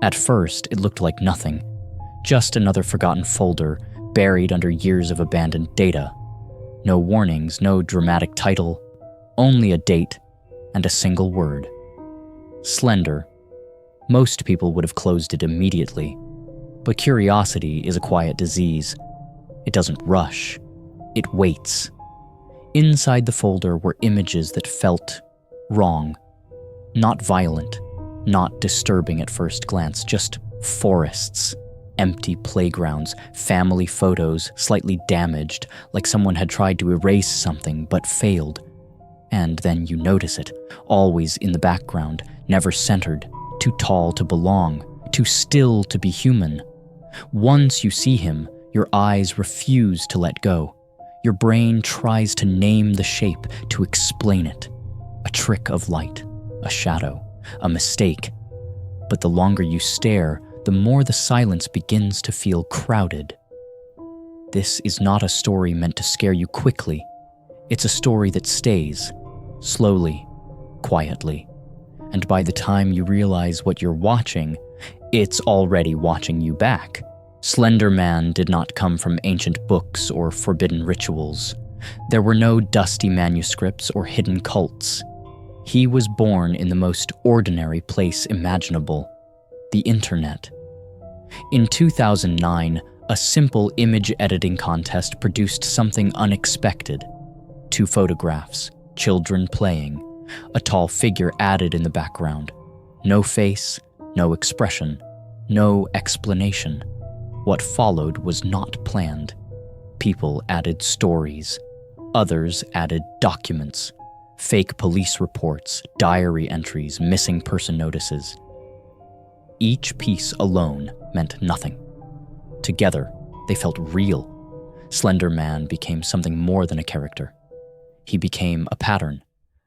At first, it looked like nothing, just another forgotten folder buried under years of abandoned data. No warnings, no dramatic title, only a date and a single word. Slender. Most people would have closed it immediately, but curiosity is a quiet disease. It doesn't rush, it waits. Inside the folder were images that felt wrong, not violent, not disturbing at first glance, just forests, empty playgrounds, family photos slightly damaged, like someone had tried to erase something but failed. And then you notice it, always in the background, never centered, too tall to belong, too still to be human. Once you see him, your eyes refuse to let go. Your brain tries to name the shape, to explain it. A trick of light, a shadow, a mistake. But the longer you stare, the more the silence begins to feel crowded. This is not a story meant to scare you quickly. It's a story that stays, slowly, quietly. And by the time you realize what you're watching, it's already watching you back. Slender Man did not come from ancient books or forbidden rituals. There were no dusty manuscripts or hidden cults. He was born in the most ordinary place imaginable, the internet. In 2009, a simple image editing contest produced something unexpected. 2 photographs, children playing, a tall figure added in the background. No face, no expression, no explanation. What followed was not planned. People added stories. Others added documents. Fake police reports, diary entries, missing person notices. Each piece alone meant nothing. Together, they felt real. Slender Man became something more than a character. He became a pattern,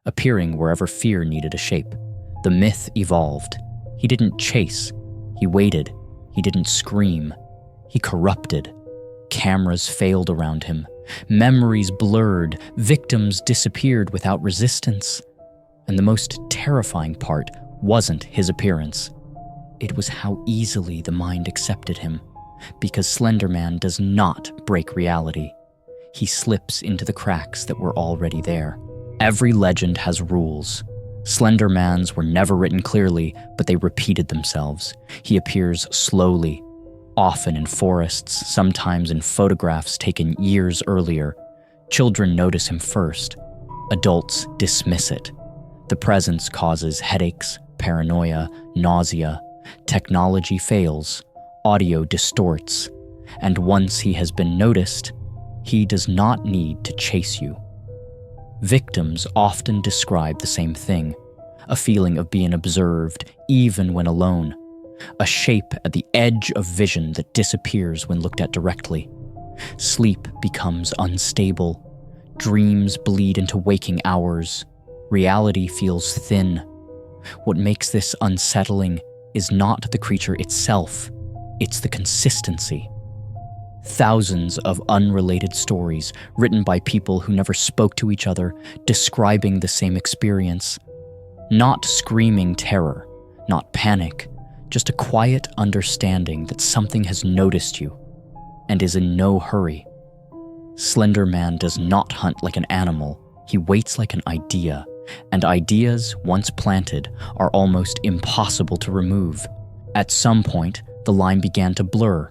appearing wherever fear needed a shape. The myth evolved. He didn't chase. He waited. He didn't scream. He corrupted. Cameras failed around him. Memories blurred. Victims disappeared without resistance. And the most terrifying part wasn't his appearance. It was how easily the mind accepted him. Because Slender Man does not break reality. He slips into the cracks that were already there. Every legend has rules. Slender Man's were never written clearly, but they repeated themselves. He appears slowly, often in forests, sometimes in photographs taken years earlier. Children notice him first. Adults dismiss it. The presence causes headaches, paranoia, nausea. Technology fails. Audio distorts. And once he has been noticed, he does not need to chase you. Victims often describe the same thing, a feeling of being observed even when alone, a shape at the edge of vision that disappears when looked at directly. Sleep becomes unstable, dreams bleed into waking hours, reality feels thin. What makes this unsettling is not the creature itself, it's the consistency. Thousands of unrelated stories written by people who never spoke to each other, describing the same experience. Not screaming terror, not panic, just a quiet understanding that something has noticed you and is in no hurry. Slender Man does not hunt like an animal, he waits like an idea, and ideas, once planted, are almost impossible to remove. At some point, the line began to blur.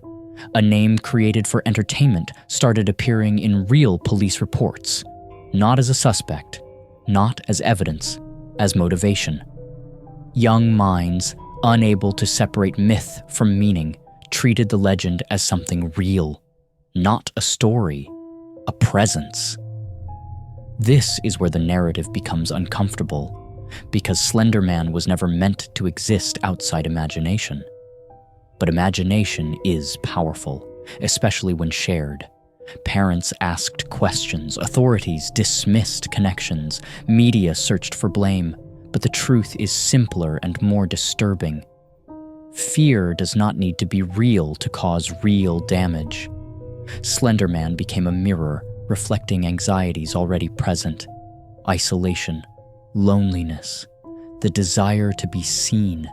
A name created for entertainment started appearing in real police reports, not as a suspect, not as evidence, as motivation. Young minds, unable to separate myth from meaning, treated the legend as something real, not a story, a presence. This is where the narrative becomes uncomfortable, because Slender Man was never meant to exist outside imagination. But imagination is powerful, especially when shared. Parents asked questions, authorities dismissed connections, media searched for blame, but the truth is simpler and more disturbing. Fear does not need to be real to cause real damage. Slender Man became a mirror, reflecting anxieties already present: isolation, loneliness, the desire to be seen.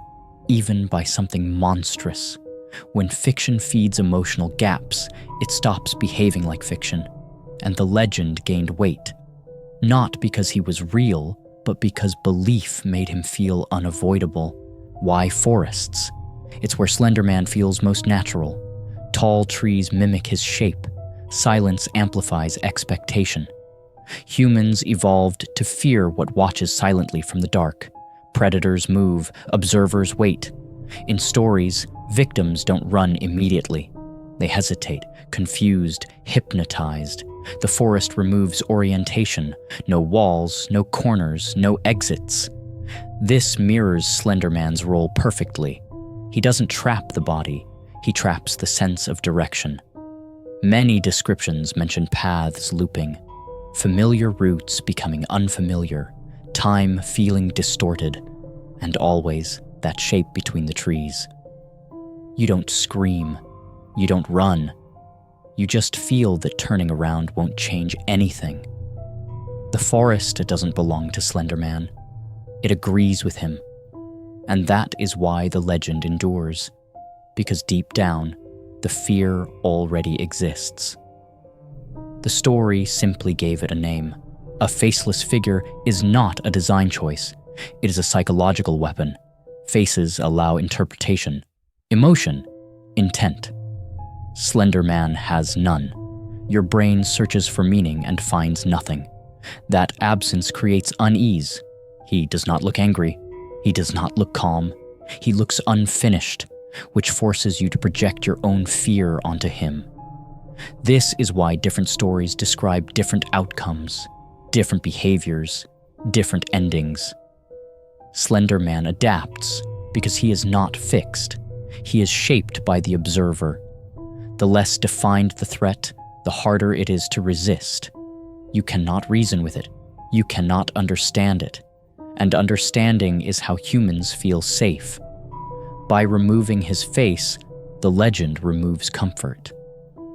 even by something monstrous. When fiction feeds emotional gaps, it stops behaving like fiction, and the legend gained weight. Not because he was real, but because belief made him feel unavoidable. Why forests? It's where Slender Man feels most natural. Tall trees mimic his shape. Silence amplifies expectation. Humans evolved to fear what watches silently from the dark. Predators move, observers wait. In stories, victims don't run immediately. They hesitate, confused, hypnotized. The forest removes orientation. No walls, no corners, no exits. This mirrors Slender Man's role perfectly. He doesn't trap the body, he traps the sense of direction. Many descriptions mention paths looping, familiar routes becoming unfamiliar, time feeling distorted, and always that shape between the trees. You don't scream, you don't run, you just feel that turning around won't change anything. The forest doesn't belong to Slender Man. It agrees with him. And that is why the legend endures, because deep down, the fear already exists. The story simply gave it a name. A faceless figure is not a design choice. It is a psychological weapon. Faces allow interpretation, emotion, intent. Slender Man has none. Your brain searches for meaning and finds nothing. That absence creates unease. He does not look angry. He does not look calm. He looks unfinished, which forces you to project your own fear onto him. This is why different stories describe different outcomes, different behaviors, different endings. Slender Man adapts because he is not fixed. He is shaped by the observer. The less defined the threat, the harder it is to resist. You cannot reason with it. You cannot understand it. And understanding is how humans feel safe. By removing his face, the legend removes comfort.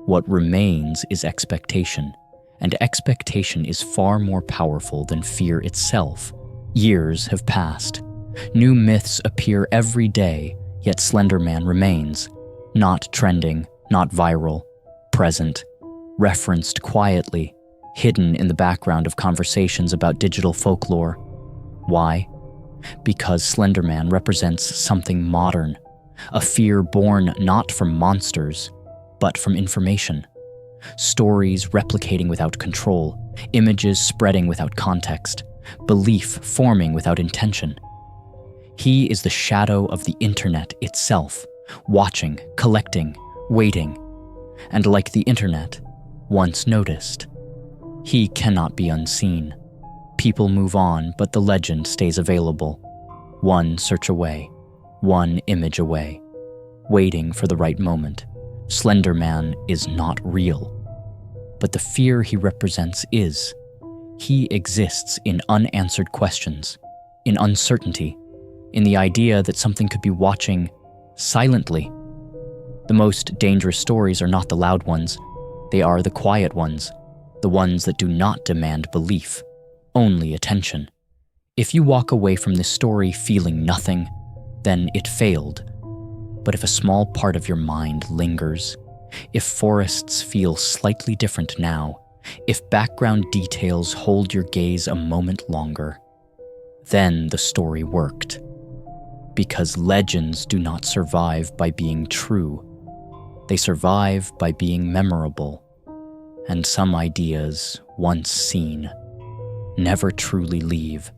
What remains is expectation, and expectation is far more powerful than fear itself. Years have passed. New myths appear every day, yet Slender Man remains. Not trending, not viral, present, referenced quietly, hidden in the background of conversations about digital folklore. Why? Because Slender Man represents something modern, a fear born not from monsters, but from information. Stories replicating without control, images spreading without context, belief forming without intention. He is the shadow of the internet itself, watching, collecting, waiting. And like the internet, once noticed, he cannot be unseen. People move on, but the legend stays available. One search away, one image away, waiting for the right moment. Slender Man is not real, but the fear he represents is. He exists in unanswered questions, in uncertainty, in the idea that something could be watching silently. The most dangerous stories are not the loud ones. They are the quiet ones, the ones that do not demand belief, only attention. If you walk away from this story feeling nothing, then it failed. But if a small part of your mind lingers, if forests feel slightly different now, if background details hold your gaze a moment longer, then the story worked. Because legends do not survive by being true. They survive by being memorable. And some ideas, once seen, never truly leave.